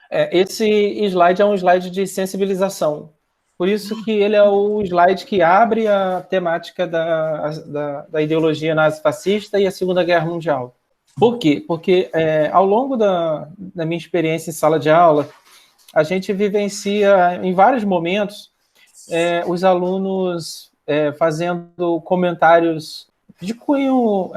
Esse slide é um slide de sensibilização. Por isso que ele é o slide que abre a temática da ideologia nazifascista e a Segunda Guerra Mundial. Por quê? Porque ao longo da minha experiência em sala de aula, a gente vivencia em vários momentos os alunos fazendo comentários de cunho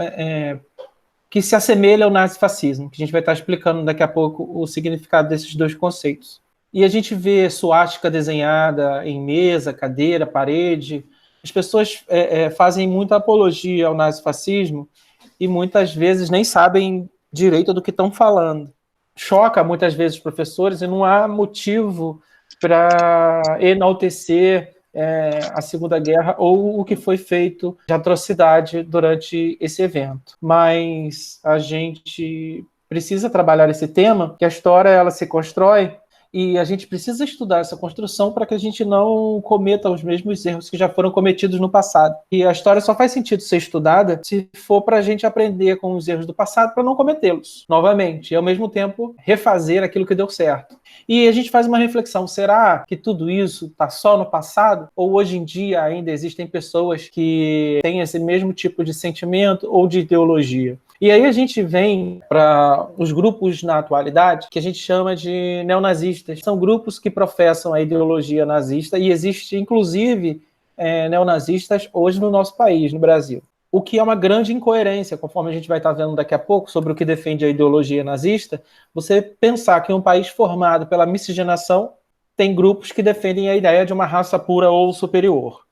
que se assemelha ao nazifascismo, que a gente vai estar explicando daqui a pouco o significado desses dois conceitos. E a gente vê suástica desenhada em mesa, cadeira, parede. As pessoas fazem muita apologia ao nazifascismo e muitas vezes nem sabem direito do que estão falando. Choca muitas vezes os professores e não há motivo para enaltecer a Segunda Guerra ou o que foi feito de atrocidade durante esse evento. Mas a gente precisa trabalhar esse tema, que a história ela se constrói e a gente precisa estudar essa construção para que a gente não cometa os mesmos erros que já foram cometidos no passado. E a história só faz sentido ser estudada se for para a gente aprender com os erros do passado para não cometê-los novamente e, ao mesmo tempo, refazer aquilo que deu certo. E a gente faz uma reflexão, será que tudo isso está só no passado? Ou hoje em dia ainda existem pessoas que têm esse mesmo tipo de sentimento ou de ideologia? E aí a gente vem para os grupos na atualidade que a gente chama de neonazistas. São grupos que professam a ideologia nazista e existe, inclusive, neonazistas hoje no nosso país, no Brasil. O que é uma grande incoerência, conforme a gente vai estar vendo daqui a pouco sobre o que defende a ideologia nazista, você pensar que em um país formado pela miscigenação tem grupos que defendem a ideia de uma raça pura ou superior.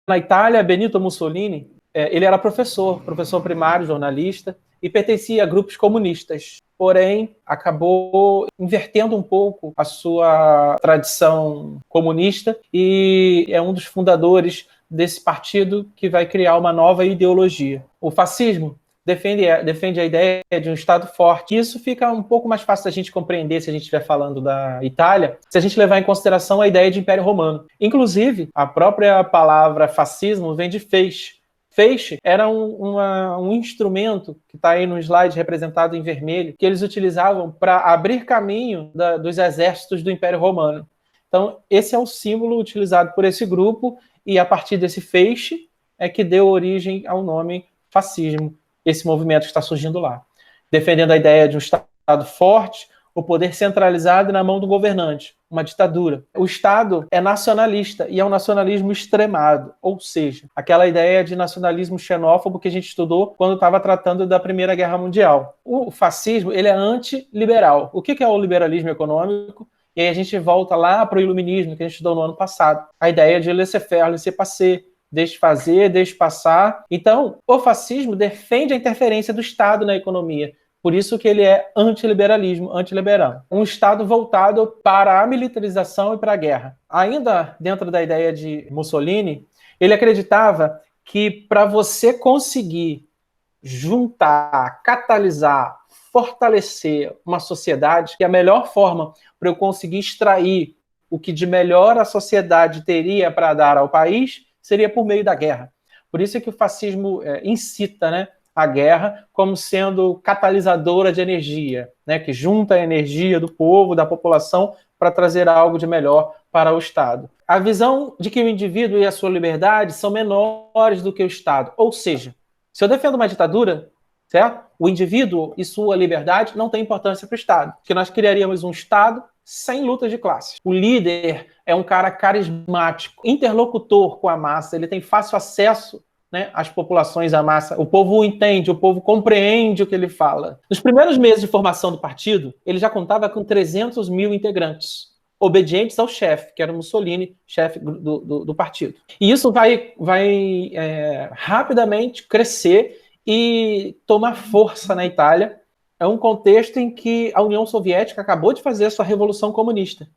Na Itália, Benito Mussolini, ele era professor primário, jornalista, e pertencia a grupos comunistas. Porém, acabou invertendo um pouco a sua tradição comunista e é um dos fundadores desse partido que vai criar uma nova ideologia. O fascismo defende a ideia de um Estado forte. Isso fica um pouco mais fácil da gente compreender se a gente estiver falando da Itália, se a gente levar em consideração a ideia de Império Romano. Inclusive, a própria palavra fascismo vem de feixe. Feixe era um instrumento, que está aí no slide representado em vermelho, que eles utilizavam para abrir caminho dos exércitos do Império Romano. Então, esse é o símbolo utilizado por esse grupo, e a partir desse feixe é que deu origem ao nome fascismo, esse movimento que está surgindo lá, defendendo a ideia de um Estado forte, o poder centralizado na mão do governante, uma ditadura. O Estado é nacionalista e é um nacionalismo extremado, ou seja, aquela ideia de nacionalismo xenófobo que a gente estudou quando estava tratando da Primeira Guerra Mundial. O fascismo, ele é antiliberal. O que é o liberalismo econômico? E aí a gente volta lá para o iluminismo que a gente estudou no ano passado. A ideia de laissez-faire, laissez-passer, deixe fazer, deixe passar. Então, o fascismo defende a interferência do Estado na economia. Por isso que ele é antiliberalismo, antiliberal. Um Estado voltado para a militarização e para a guerra. Ainda dentro da ideia de Mussolini, ele acreditava que para você conseguir juntar, catalisar, fortalecer uma sociedade, que a melhor forma para eu conseguir extrair o que de melhor a sociedade teria para dar ao país seria por meio da guerra. Por isso é que o fascismo incita, né, a guerra como sendo catalisadora de energia, né, que junta a energia do povo, da população, para trazer algo de melhor para o Estado. A visão de que o indivíduo e a sua liberdade são menores do que o Estado. Ou seja, se eu defendo uma ditadura, certo? O indivíduo e sua liberdade não tem importância para o Estado, porque nós criaríamos um Estado sem lutas de classes. O líder é um cara carismático, interlocutor com a massa, ele tem fácil acesso, né, às populações, à massa. O povo o entende, o povo compreende o que ele fala. Nos primeiros meses de formação do partido, ele já contava com 300 mil integrantes, obedientes ao chefe, que era Mussolini, chefe do partido. E isso vai rapidamente crescer e tomar força na Itália. É um contexto em que a União Soviética acabou de fazer a sua revolução comunista.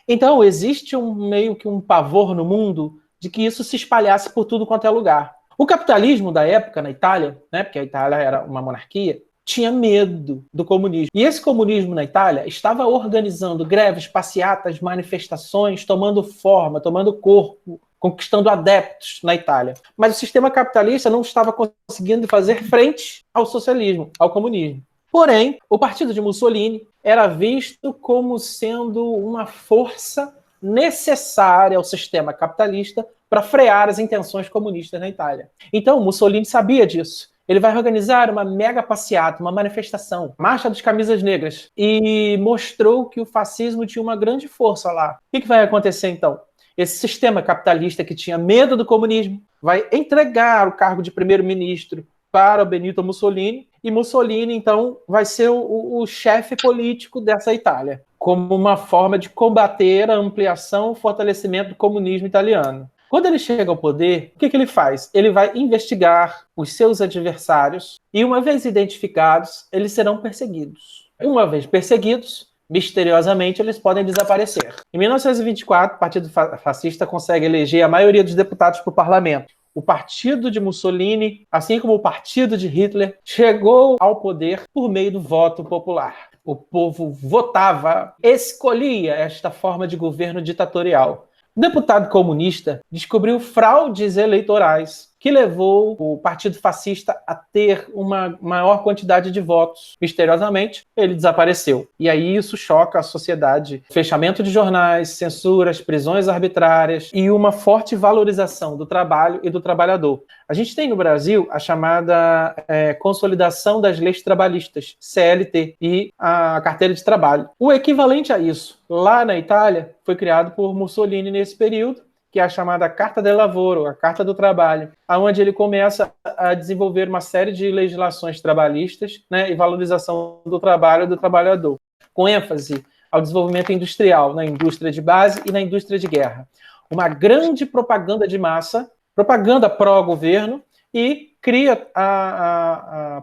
Então, existe meio que um pavor no mundo de que isso se espalhasse por tudo quanto é lugar. O capitalismo da época na Itália, né, porque a Itália era uma monarquia, tinha medo do comunismo. E esse comunismo na Itália estava organizando greves, passeatas, manifestações, tomando forma, tomando corpo conquistando adeptos na Itália. Mas o sistema capitalista não estava conseguindo fazer frente ao socialismo, ao comunismo. Porém, o partido de Mussolini era visto como sendo uma força necessária ao sistema capitalista para frear as intenções comunistas na Itália. Então, Mussolini sabia disso. Ele vai organizar uma mega passeata, uma manifestação, Marcha das Camisas Negras, e mostrou que o fascismo tinha uma grande força lá. O que vai acontecer, então? Esse sistema capitalista que tinha medo do comunismo vai entregar o cargo de primeiro-ministro para o Benito Mussolini, e Mussolini, então, vai ser o chefe político dessa Itália, como uma forma de combater a ampliação e fortalecimento do comunismo italiano. Quando ele chega ao poder, o que ele faz? Ele vai investigar os seus adversários e, uma vez identificados, eles serão perseguidos. Uma vez perseguidos, misteriosamente, eles podem desaparecer. Em 1924, o Partido Fascista consegue eleger a maioria dos deputados para o parlamento. O partido de Mussolini, assim como o partido de Hitler, chegou ao poder por meio do voto popular. O povo votava, escolhia esta forma de governo ditatorial. O deputado comunista descobriu fraudes eleitorais que levou o Partido Fascista a ter uma maior quantidade de votos. Misteriosamente, ele desapareceu. E aí isso choca a sociedade. Fechamento de jornais, censuras, prisões arbitrárias e uma forte valorização do trabalho e do trabalhador. A gente tem no Brasil a chamada Consolidação das Leis Trabalhistas, CLT, e a Carteira de Trabalho. O equivalente a isso, lá na Itália, foi criado por Mussolini nesse período, que é a chamada Carta del Lavoro, a Carta do Trabalho, onde ele começa a desenvolver uma série de legislações trabalhistas, né, e valorização do trabalho e do trabalhador, com ênfase ao desenvolvimento industrial, na indústria de base e na indústria de guerra. Uma grande propaganda de massa, propaganda pró-governo, e cria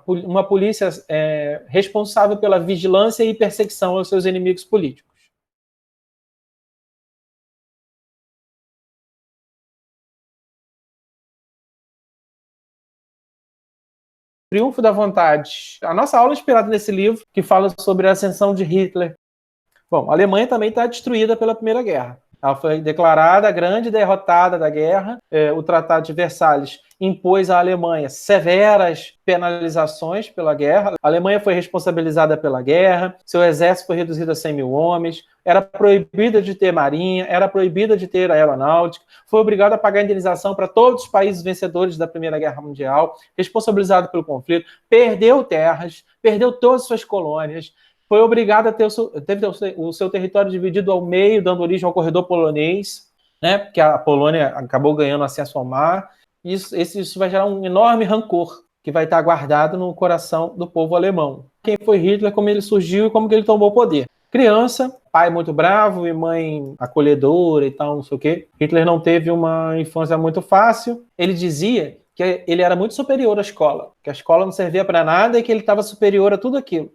uma polícia responsável pela vigilância e perseguição aos seus inimigos políticos. Triunfo da Vontade. A nossa aula é inspirada nesse livro, que fala sobre a ascensão de Hitler. Bom, a Alemanha também está destruída pela Primeira Guerra. Ela foi declarada a grande derrotada da guerra. O Tratado de Versalhes impôs à Alemanha severas penalizações pela guerra. A Alemanha foi responsabilizada pela guerra, seu exército foi reduzido a 100 mil homens, era proibida de ter marinha, era proibida de ter aeronáutica, foi obrigada a pagar indenização para todos os países vencedores da Primeira Guerra Mundial, responsabilizado pelo conflito, perdeu terras, perdeu todas as suas colônias, foi obrigada a ter o seu território dividido ao meio, dando origem ao corredor polonês, né, porque a Polônia acabou ganhando acesso ao mar. Isso vai gerar um enorme rancor que vai estar guardado no coração do povo alemão. Quem foi Hitler, como ele surgiu e como que ele tomou o poder. Criança, pai muito bravo e mãe acolhedora e tal, não sei o quê. Hitler não teve uma infância muito fácil. Ele dizia que ele era muito superior à escola, que a escola não servia para nada e que ele estava superior a tudo aquilo.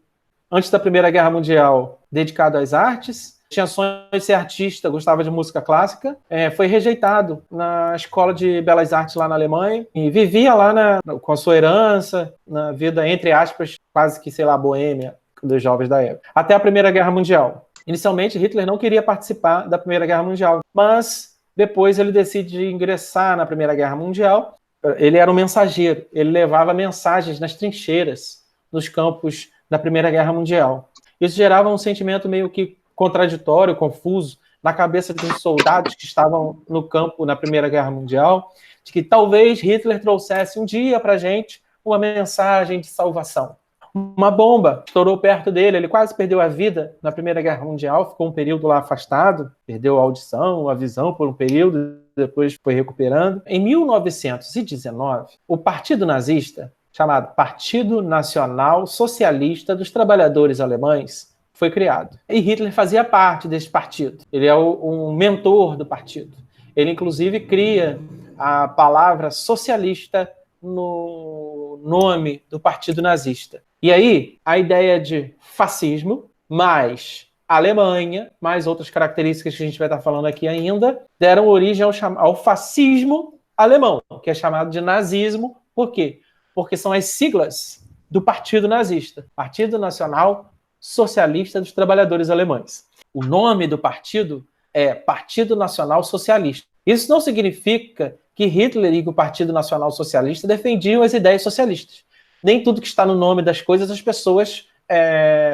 Antes da Primeira Guerra Mundial, dedicado às artes, tinha sonho de ser artista, gostava de música clássica, foi rejeitado na Escola de Belas Artes lá na Alemanha e vivia lá com a sua herança, na vida, entre aspas, quase que, sei lá, boêmia dos jovens da época. Até a Primeira Guerra Mundial. Inicialmente, Hitler não queria participar da Primeira Guerra Mundial, mas depois ele decide ingressar na Primeira Guerra Mundial. Ele era um mensageiro, ele levava mensagens nas trincheiras, nos campos da Primeira Guerra Mundial. Isso gerava um sentimento meio que contraditório, confuso, na cabeça dos soldados que estavam no campo na Primeira Guerra Mundial, de que talvez Hitler trouxesse um dia para a gente uma mensagem de salvação. Uma bomba estourou perto dele, ele quase perdeu a vida na Primeira Guerra Mundial, ficou um período lá afastado, perdeu a audição, a visão por um período, depois foi recuperando. Em 1919, o Partido Nazista, chamado Partido Nacional Socialista dos Trabalhadores Alemães, foi criado. E Hitler fazia parte desse partido. Ele é um mentor do partido. Ele, inclusive, cria a palavra socialista no nome do Partido Nazista. E aí, a ideia de fascismo, mais Alemanha, mais outras características que a gente vai estar falando aqui ainda, deram origem ao fascismo alemão, que é chamado de nazismo. Por quê? Porque são as siglas do Partido Nazista, Partido Nacional Socialista dos Trabalhadores Alemães. O nome do partido é Partido Nacional Socialista. Isso não significa que Hitler e o Partido Nacional Socialista defendiam as ideias socialistas. Nem tudo que está no nome das coisas as pessoas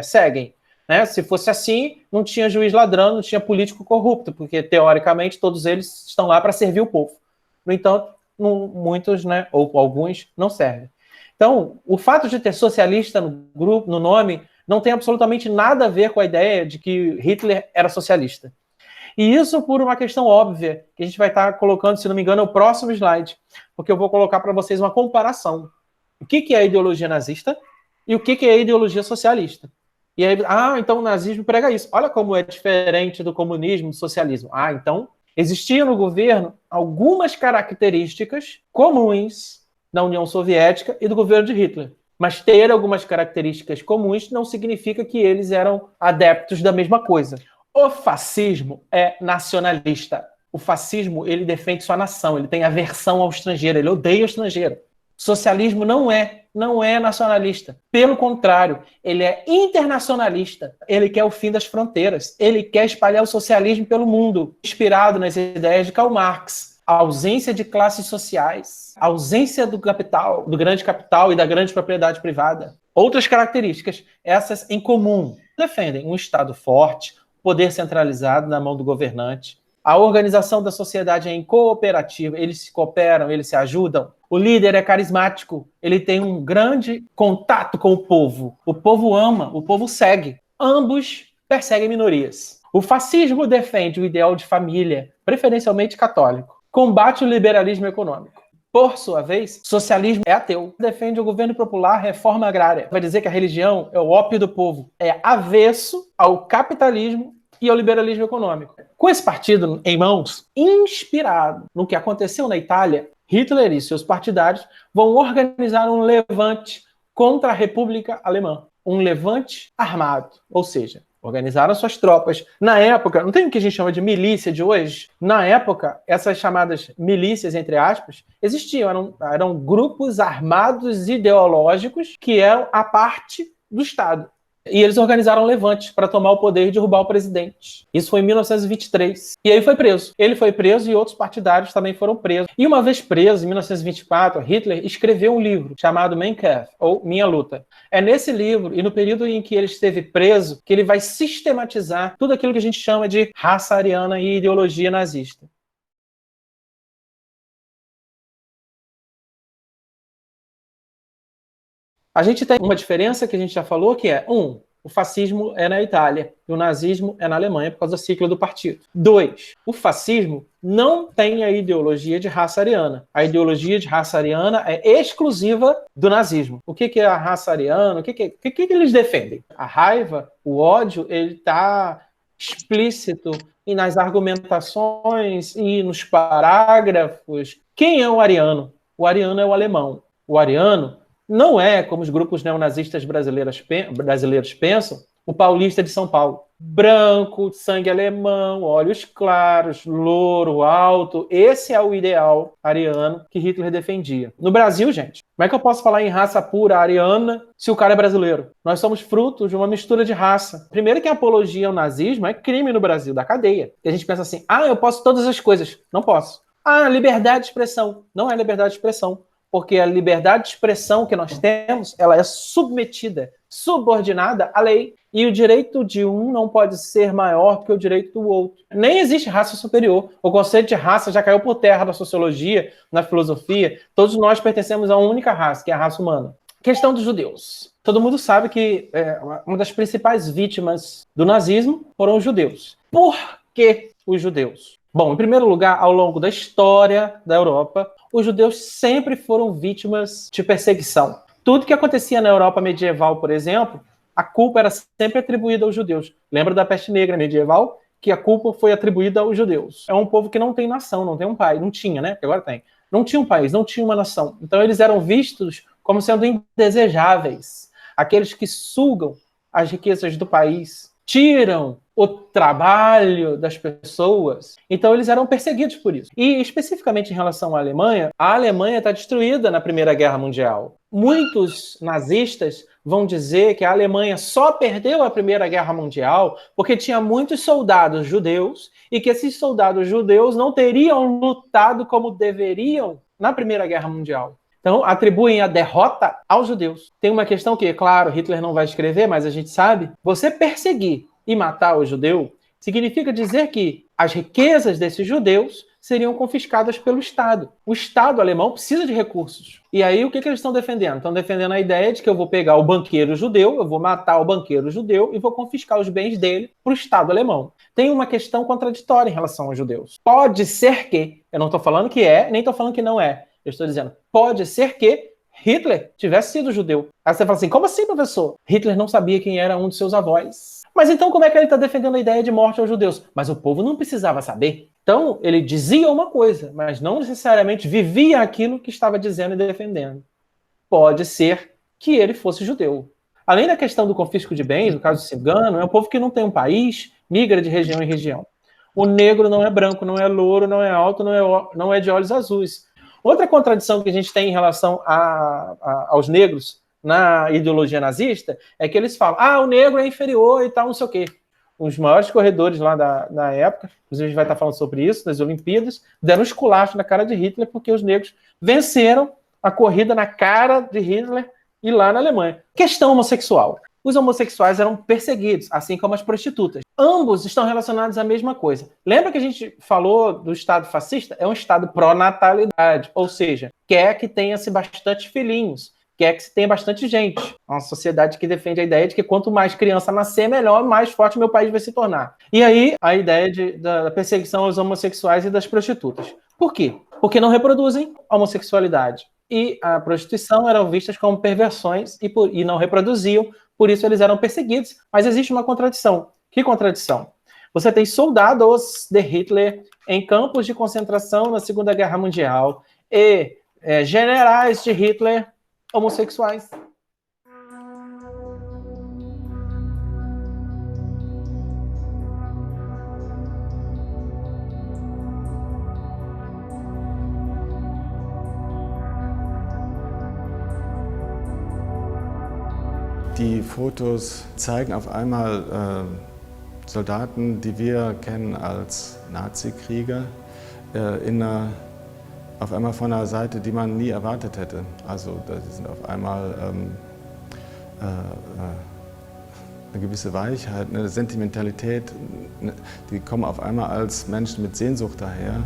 seguem. Né? Se fosse assim, não tinha juiz ladrão, não tinha político corrupto, porque, teoricamente, todos eles estão lá para servir o povo. No entanto, muitos, né, ou alguns, não servem. Então, o fato de ter socialista no grupo, no nome, não tem absolutamente nada a ver com a ideia de que Hitler era socialista. E isso por uma questão óbvia, que a gente vai estar colocando, se não me engano, no próximo slide, porque eu vou colocar para vocês uma comparação. O que é a ideologia nazista e o que é a ideologia socialista. E aí, então o nazismo prega isso. Olha como é diferente do comunismo, do socialismo. Então existia no governo algumas características comuns na União Soviética e do governo de Hitler. Mas ter algumas características comuns não significa que eles eram adeptos da mesma coisa. O fascismo é nacionalista. O fascismo, ele defende sua nação, ele tem aversão ao estrangeiro, ele odeia o estrangeiro. Socialismo não é nacionalista. Pelo contrário, ele é internacionalista. Ele quer o fim das fronteiras. Ele quer espalhar o socialismo pelo mundo, inspirado nas ideias de Karl Marx. A ausência de classes sociais, a ausência do capital, do grande capital e da grande propriedade privada. Outras características, essas em comum, defendem um Estado forte, poder centralizado na mão do governante. A organização da sociedade é em cooperativa, eles se cooperam, eles se ajudam. O líder é carismático, ele tem um grande contato com o povo ama, o povo segue. Ambos perseguem minorias. O fascismo defende o ideal de família, preferencialmente católico. Combate o liberalismo econômico. Por sua vez, socialismo é ateu. Defende o governo popular, reforma agrária. Vai dizer que a religião é o ópio do povo. É avesso ao capitalismo e ao liberalismo econômico. Com esse partido em mãos, inspirado no que aconteceu na Itália, Hitler e seus partidários vão organizar um levante contra a República Alemã. Um levante armado, ou seja, organizaram suas tropas. Na época, não tem o que a gente chama de milícia de hoje? Na época, essas chamadas milícias, entre aspas, existiam. Eram grupos armados ideológicos que eram a parte do Estado. E eles organizaram levantes para tomar o poder e derrubar o presidente. Isso foi em 1923. E aí foi preso. Ele foi preso e outros partidários também foram presos. E uma vez preso, em 1924, Hitler escreveu um livro chamado Mein Kampf, ou Minha Luta. É nesse livro, e no período em que ele esteve preso, que ele vai sistematizar tudo aquilo que a gente chama de raça ariana e ideologia nazista. A gente tem uma diferença que a gente já falou, que é, o fascismo é na Itália e o nazismo é na Alemanha por causa do ciclo do partido. 2, o fascismo não tem a ideologia de raça ariana. A ideologia de raça ariana é exclusiva do nazismo. O que é a raça ariana? O que eles defendem? A raiva, o ódio, ele está explícito e nas argumentações e nos parágrafos. Quem é o ariano? O ariano é o alemão. O ariano não é, como os grupos neonazistas brasileiros pensam, o paulista de São Paulo. Branco, sangue alemão, olhos claros, louro, alto. Esse é o ideal ariano que Hitler defendia. No Brasil, gente, como é que eu posso falar em raça pura ariana se o cara é brasileiro? Nós somos frutos de uma mistura de raça. Primeiro que a apologia ao nazismo é crime no Brasil, da cadeia. E a gente pensa assim, eu posso todas as coisas. Não posso. Liberdade de expressão. Não é liberdade de expressão. Porque a liberdade de expressão que nós temos, ela é submetida, subordinada à lei. E o direito de um não pode ser maior do que o direito do outro. Nem existe raça superior. O conceito de raça já caiu por terra na sociologia, na filosofia. Todos nós pertencemos a uma única raça, que é a raça humana. Questão dos judeus. Todo mundo sabe que uma das principais vítimas do nazismo foram os judeus. Por que os judeus? Bom, em primeiro lugar, ao longo da história da Europa, os judeus sempre foram vítimas de perseguição. Tudo que acontecia na Europa medieval, por exemplo, a culpa era sempre atribuída aos judeus. Lembra da peste negra medieval? Que a culpa foi atribuída aos judeus. É um povo que não tem nação, não tem um país. Não tinha, né? Porque agora tem. Não tinha um país, não tinha uma nação. Então eles eram vistos como sendo indesejáveis. Aqueles que sugam as riquezas do país, tiram o trabalho das pessoas. Então eles eram perseguidos por isso. E especificamente em relação à Alemanha, a Alemanha está destruída na Primeira Guerra Mundial. Muitos nazistas vão dizer que a Alemanha só perdeu a Primeira Guerra Mundial porque tinha muitos soldados judeus e que esses soldados judeus não teriam lutado como deveriam na Primeira Guerra Mundial. Então, atribuem a derrota aos judeus. Tem uma questão que, claro, Hitler não vai escrever, mas a gente sabe. Você perseguir e matar o judeu significa dizer que as riquezas desses judeus seriam confiscadas pelo Estado. O Estado alemão precisa de recursos. E aí, o que eles estão defendendo? Estão defendendo a ideia de que eu vou pegar o banqueiro judeu, eu vou matar o banqueiro judeu e vou confiscar os bens dele para o Estado alemão. Tem uma questão contraditória em relação aos judeus. Pode ser que, eu não estou falando que é, nem estou falando que não é. Eu estou dizendo, pode ser que Hitler tivesse sido judeu. Aí você fala assim, como assim, professor? Hitler não sabia quem era um de seus avós. Mas então como é que ele está defendendo a ideia de morte aos judeus? Mas o povo não precisava saber. Então, ele dizia uma coisa, mas não necessariamente vivia aquilo que estava dizendo e defendendo. Pode ser que ele fosse judeu. Além da questão do confisco de bens, no caso cigano, é um povo que não tem um país, migra de região em região. O negro não é branco, não é louro, não é alto, não é de olhos azuis. Outra contradição que a gente tem em relação aos negros na ideologia nazista é que eles falam, o negro é inferior e tal, não sei o quê. Os maiores corredores lá da época, inclusive a gente vai estar falando sobre isso, nas Olimpíadas, deram um esculacho na cara de Hitler porque os negros venceram a corrida na cara de Hitler e lá na Alemanha. Questão homossexual. Os homossexuais eram perseguidos, assim como as prostitutas. Ambos estão relacionados à mesma coisa. Lembra que a gente falou do Estado fascista? É um Estado pró-natalidade, ou seja, quer que tenha-se bastante filhinhos, quer que se tenha bastante gente. É uma sociedade que defende a ideia de que quanto mais criança nascer, melhor, mais forte meu país vai se tornar. E aí, a ideia da perseguição aos homossexuais e das prostitutas. Por quê? Porque não reproduzem a homossexualidade. E a prostituição eram vistas como perversões e não reproduziam, por isso eles eram perseguidos. Mas existe uma contradição. Que contradição? Você tem soldados de Hitler em campos de concentração na Segunda Guerra Mundial e generais de Hitler homossexuais. Die Fotos zeigen auf einmal Soldaten, die wir kennen als Nazi-Krieger, auf einmal von einer Seite, die man nie erwartet hätte. Also die sind auf einmal eine gewisse Weichheit, eine Sentimentalität, die kommen auf einmal als Menschen mit Sehnsucht daher.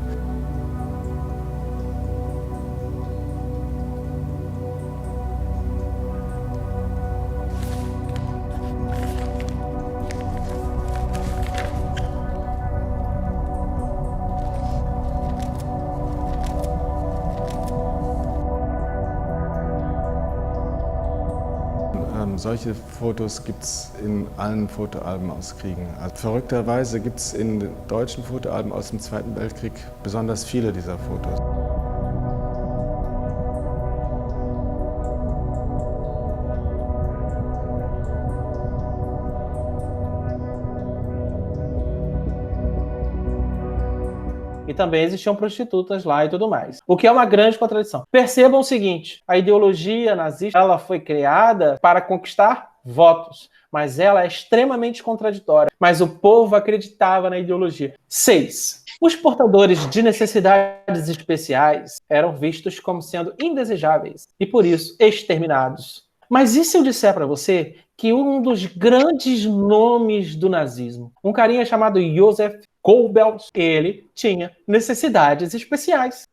Solche Fotos gibt es in allen Fotoalben aus Kriegen. Also verrückterweise gibt es in den deutschen Fotoalben aus dem Zweiten Weltkrieg besonders viele dieser Fotos. E também existiam prostitutas lá e tudo mais. O que é uma grande contradição. Percebam o seguinte, a ideologia nazista ela foi criada para conquistar votos, mas ela é extremamente contraditória. Mas o povo acreditava na ideologia. 6. Os portadores de necessidades especiais eram vistos como sendo indesejáveis e, por isso, exterminados. Mas e se eu disser para você que um dos grandes nomes do nazismo, um carinha chamado Joseph Goebbels, ele tinha necessidades especiais.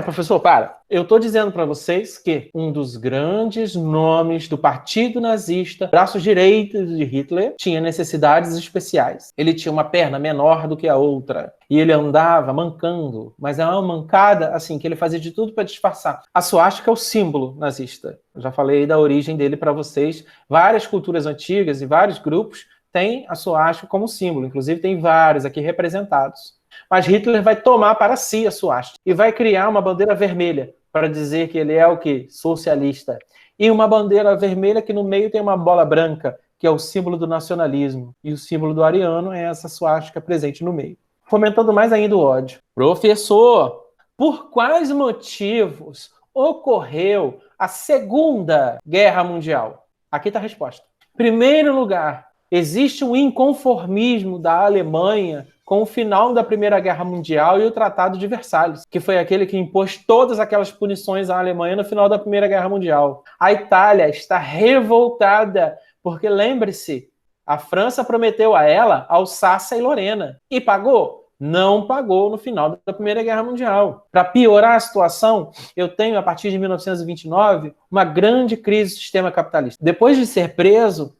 Professor, para. Eu estou dizendo para vocês que um dos grandes nomes do partido nazista, braço direito de Hitler, tinha necessidades especiais. Ele tinha uma perna menor do que a outra. E ele andava mancando, mas é uma mancada assim que ele fazia de tudo para disfarçar. A suástica é o símbolo nazista. Eu já falei da origem dele para vocês. Várias culturas antigas e vários grupos têm a suástica como símbolo. Inclusive tem vários aqui representados. Mas Hitler vai tomar para si a suástica e vai criar uma bandeira vermelha para dizer que ele é o quê? Socialista. E uma bandeira vermelha que no meio tem uma bola branca, que é o símbolo do nacionalismo. E o símbolo do ariano é essa suástica presente no meio. Fomentando mais ainda o ódio. Professor, por quais motivos ocorreu a Segunda Guerra Mundial? Aqui está a resposta. Primeiro lugar, existe um inconformismo da Alemanha com o final da Primeira Guerra Mundial e o Tratado de Versalhes, que foi aquele que impôs todas aquelas punições à Alemanha no final da Primeira Guerra Mundial. A Itália está revoltada, porque lembre-se, a França prometeu a ela Alsácia e Lorena. E pagou? Não pagou no final da Primeira Guerra Mundial. Para piorar a situação, eu tenho, a partir de 1929, uma grande crise do sistema capitalista. Depois de ser preso,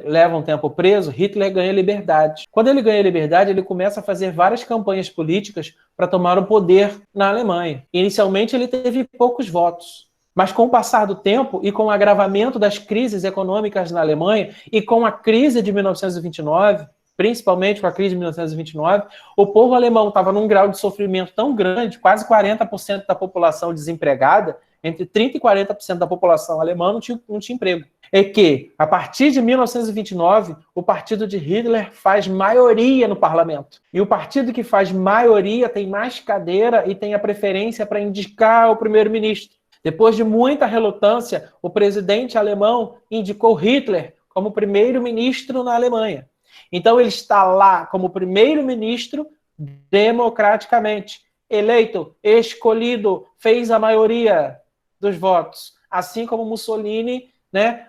leva um tempo preso, Hitler ganha liberdade. Quando ele ganha liberdade, ele começa a fazer várias campanhas políticas para tomar o poder na Alemanha. Inicialmente, ele teve poucos votos. Mas com o passar do tempo e com o agravamento das crises econômicas na Alemanha e com a crise de 1929, principalmente com a crise de 1929, o povo alemão estava num grau de sofrimento tão grande, quase 40% da população desempregada, entre 30% e 40% da população alemã não tinha emprego. É que, a partir de 1929, o partido de Hitler faz maioria no parlamento. E o partido que faz maioria tem mais cadeira e tem a preferência para indicar o primeiro-ministro. Depois de muita relutância, o presidente alemão indicou Hitler como primeiro-ministro na Alemanha. Então ele está lá como primeiro-ministro democraticamente, eleito, escolhido, fez a maioria dos votos. Assim como Mussolini,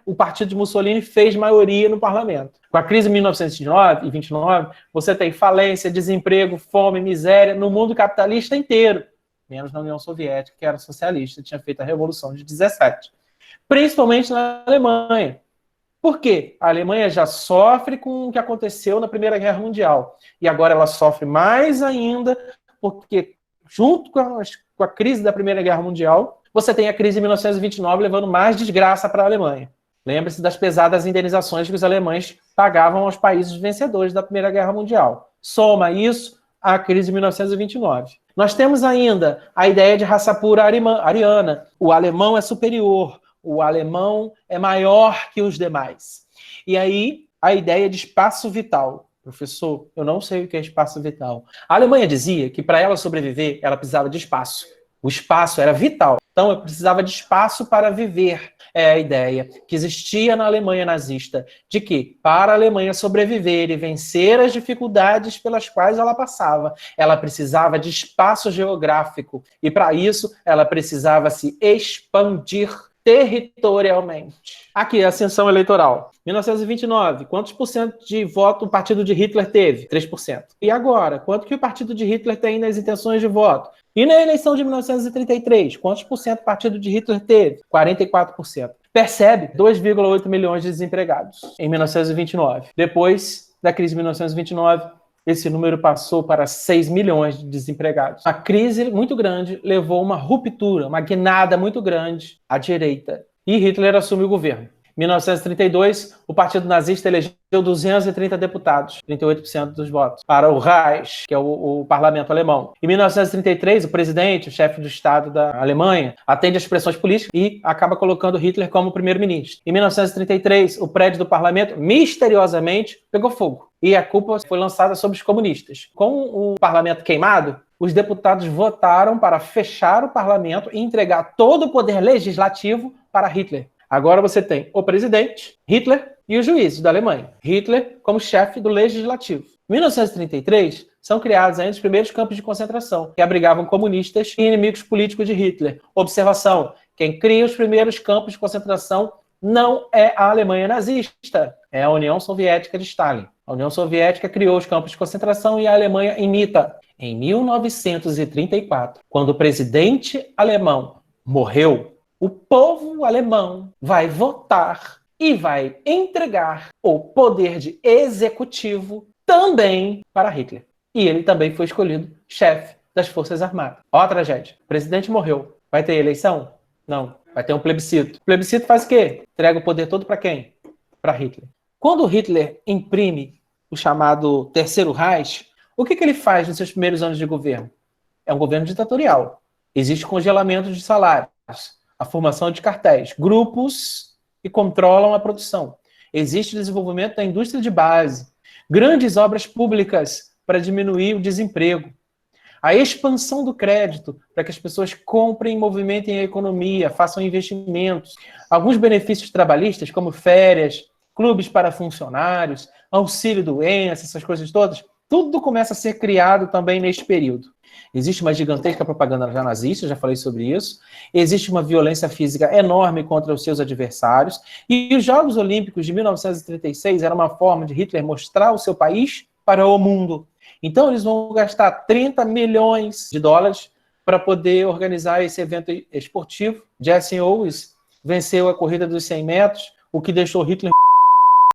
o partido de Mussolini fez maioria no parlamento. Com a crise de 1929, você tem falência, desemprego, fome, miséria no mundo capitalista inteiro. Menos na União Soviética, que era socialista, tinha feito a Revolução de 17. Principalmente na Alemanha. Por quê? A Alemanha já sofre com o que aconteceu na Primeira Guerra Mundial. E agora ela sofre mais ainda, porque junto com a crise da Primeira Guerra Mundial, você tem a crise de 1929 levando mais desgraça para a Alemanha. Lembre-se das pesadas indenizações que os alemães pagavam aos países vencedores da Primeira Guerra Mundial. Soma isso à crise de 1929. Nós temos ainda a ideia de raça pura ariana. O alemão é superior, o alemão é maior que os demais. E aí, a ideia de espaço vital. Professor, eu não sei o que é espaço vital. A Alemanha dizia que para ela sobreviver, ela precisava de espaço. O espaço era vital. Então, eu precisava de espaço para viver. É a ideia que existia na Alemanha nazista, de que, para a Alemanha sobreviver e vencer as dificuldades pelas quais ela passava, ela precisava de espaço geográfico. E, para isso, ela precisava se expandir territorialmente. Aqui, a ascensão eleitoral. 1929, quantos por cento de voto o partido de Hitler teve? 3%. E agora, quanto que o partido de Hitler tem nas intenções de voto? E na eleição de 1933, quantos por cento o partido de Hitler teve? 44%. Percebe? 2,8 milhões de desempregados em 1929. Depois da crise de 1929, esse número passou para 6 milhões de desempregados. A crise muito grande levou uma ruptura, uma guinada muito grande à direita. E Hitler assumiu o governo. Em 1932, o partido nazista elegeu 230 deputados, 38% dos votos, para o Reich, que é o parlamento alemão. Em 1933, o presidente, o chefe do Estado da Alemanha, atende às pressões políticas e acaba colocando Hitler como primeiro-ministro. Em 1933, o prédio do parlamento, misteriosamente, pegou fogo. E a culpa foi lançada sobre os comunistas. Com o parlamento queimado, os deputados votaram para fechar o parlamento e entregar todo o poder legislativo para Hitler. Agora você tem o presidente, Hitler, e os juízes da Alemanha. Hitler como chefe do legislativo. Em 1933, são criados ainda os primeiros campos de concentração, que abrigavam comunistas e inimigos políticos de Hitler. Observação, quem cria os primeiros campos de concentração não é a Alemanha nazista, é a União Soviética de Stalin. A União Soviética criou os campos de concentração e a Alemanha imita. Em 1934, quando o presidente alemão morreu, o povo alemão vai votar e vai entregar o poder de executivo também para Hitler. E ele também foi escolhido chefe das Forças Armadas. Ó a tragédia. O presidente morreu. Vai ter eleição? Não. Vai ter um plebiscito. O plebiscito faz o quê? Entrega o poder todo para quem? Para Hitler. Quando Hitler imprime o chamado Terceiro Reich, o que ele faz nos seus primeiros anos de governo? É um governo ditatorial. Existe congelamento de salários, a formação de cartéis, grupos que controlam a produção. Existe desenvolvimento da indústria de base, grandes obras públicas para diminuir o desemprego. a expansão do crédito para que as pessoas comprem, movimentem a economia, façam investimentos, alguns benefícios trabalhistas, como férias, clubes para funcionários, auxílio-doença, essas coisas todas, tudo começa a ser criado também neste período. Existe uma gigantesca propaganda já nazista, já falei sobre isso. Existe uma violência física enorme contra os seus adversários. E os Jogos Olímpicos de 1936 era uma forma de Hitler mostrar o seu país para o mundo. Então eles vão gastar 30 milhões de dólares para poder organizar esse evento esportivo. Jesse Owens venceu a corrida dos 100 metros, o que deixou Hitler...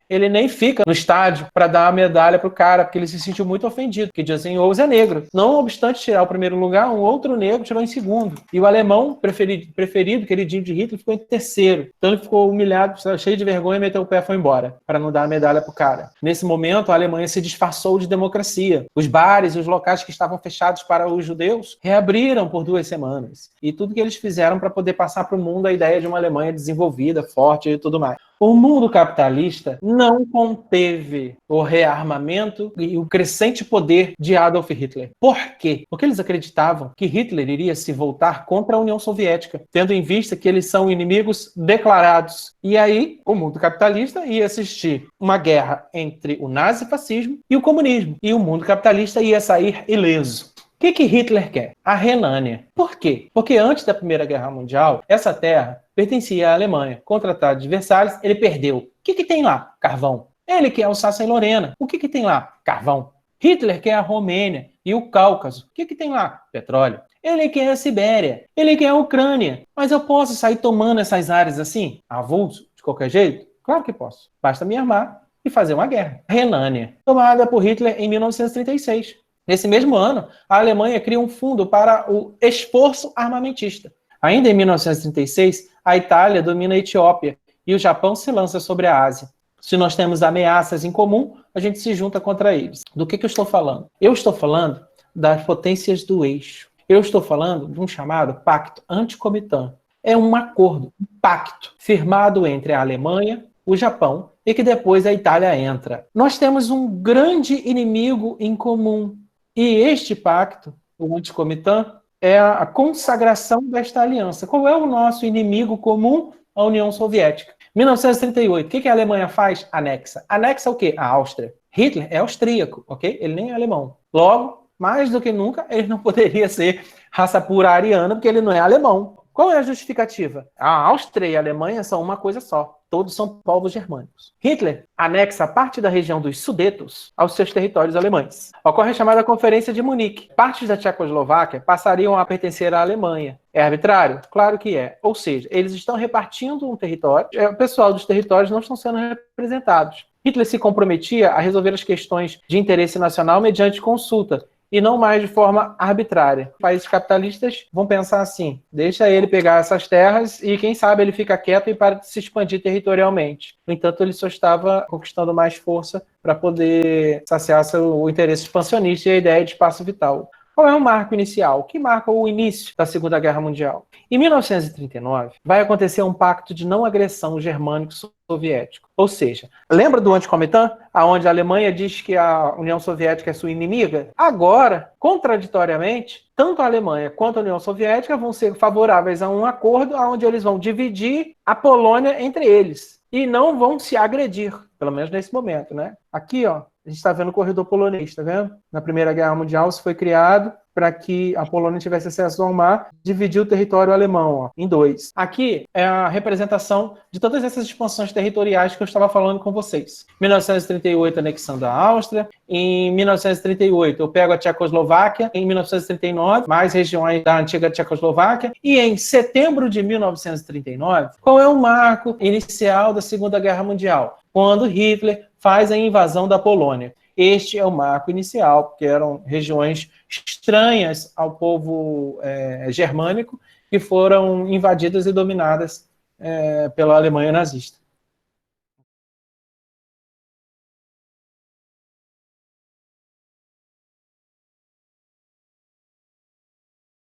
Ele nem fica no estádio para dar a medalha para o cara, porque ele se sentiu muito ofendido, porque Jesse Owens é negro. Não obstante tirar o primeiro lugar, um outro negro tirou em segundo. E o alemão preferido, queridinho de Hitler, ficou em terceiro. Então ele ficou humilhado, cheio de vergonha, meteu o pé e foi embora, para não dar a medalha para o cara. Nesse momento, a Alemanha se disfarçou de democracia. Os bares e os locais que estavam fechados para os judeus reabriram por 2 semanas. E tudo que eles fizeram para poder passar para o mundo a ideia de uma Alemanha desenvolvida, forte e tudo mais. O mundo capitalista não conteve o rearmamento e o crescente poder de Adolf Hitler. Por quê? Porque eles acreditavam que Hitler iria se voltar contra a União Soviética, tendo em vista que eles são inimigos declarados. E aí, o mundo capitalista ia assistir uma guerra entre o nazifascismo e o comunismo. E o mundo capitalista ia sair ileso. O que Hitler quer? A Renânia. Por quê? Porque antes da Primeira Guerra Mundial, essa terra pertencia à Alemanha. Com o Tratado de Versalhes, ele perdeu. O que tem lá? Carvão. Ele quer Alsácia e Lorena. O que tem lá? Carvão. Hitler quer a Romênia e o Cáucaso. O que tem lá? Petróleo. Ele quer a Sibéria. Ele quer a Ucrânia. Mas eu posso sair tomando essas áreas assim, avulso, de qualquer jeito? Claro que posso. Basta me armar e fazer uma guerra. Renânia, tomada por Hitler em 1936. Nesse mesmo ano, a Alemanha cria um fundo para o esforço armamentista. Ainda em 1936, a Itália domina a Etiópia e o Japão se lança sobre a Ásia. Se nós temos ameaças em comum, a gente se junta contra eles. Do que eu estou falando? Eu estou falando das potências do eixo. Eu estou falando de um chamado Pacto Anticomitã. É um acordo, um pacto, firmado entre a Alemanha, o Japão e que depois a Itália entra. Nós temos um grande inimigo em comum. E este pacto, o Anticomitã, é a consagração desta aliança. Qual é o nosso inimigo comum? A União Soviética. 1938, o que a Alemanha faz? Anexa. Anexa o quê? A Áustria. Hitler é austríaco, ok? Ele nem é alemão. Logo, mais do que nunca, ele não poderia ser raça pura ariana, porque ele não é alemão. Qual é a justificativa? A Áustria e a Alemanha são uma coisa só. Todos são povos germânicos. Hitler anexa parte da região dos Sudetos aos seus territórios alemães. Ocorre a chamada Conferência de Munique. Partes da Tchecoslováquia passariam a pertencer à Alemanha. É arbitrário? Claro que é. Ou seja, eles estão repartindo um território, o pessoal dos territórios não estão sendo representados. Hitler se comprometia a resolver as questões de interesse nacional mediante consulta, e não mais de forma arbitrária. Países capitalistas vão pensar assim, deixa ele pegar essas terras e quem sabe ele fica quieto e para de se expandir territorialmente. No entanto, ele só estava conquistando mais força para poder saciar seu interesse expansionista e a ideia de espaço vital. Qual é o marco inicial? Que marca o início da Segunda Guerra Mundial? Em 1939, vai acontecer um pacto de não agressão germânico-soviético. Ou seja, lembra do Anticomitã, onde a Alemanha diz que a União Soviética é sua inimiga? Agora, contraditoriamente, tanto a Alemanha quanto a União Soviética vão ser favoráveis a um acordo onde eles vão dividir a Polônia entre eles. E não vão se agredir, pelo menos nesse momento, né? Aqui, ó, a gente está vendo o corredor polonês, tá vendo? Na Primeira Guerra Mundial, isso foi criado para que a Polônia tivesse acesso ao mar, dividir o território alemão, ó, em 2. Aqui é a representação de todas essas expansões territoriais que eu estava falando com vocês. Em 1938, anexando a Áustria. Em 1938, eu pego a Tchecoslováquia. Em 1939, mais regiões da antiga Tchecoslováquia. E em setembro de 1939, qual é o marco inicial da Segunda Guerra Mundial? Quando Hitler faz a invasão da Polônia. Este é o marco inicial, porque eram regiões estranhas ao povo germânico que foram invadidas e dominadas pela Alemanha nazista.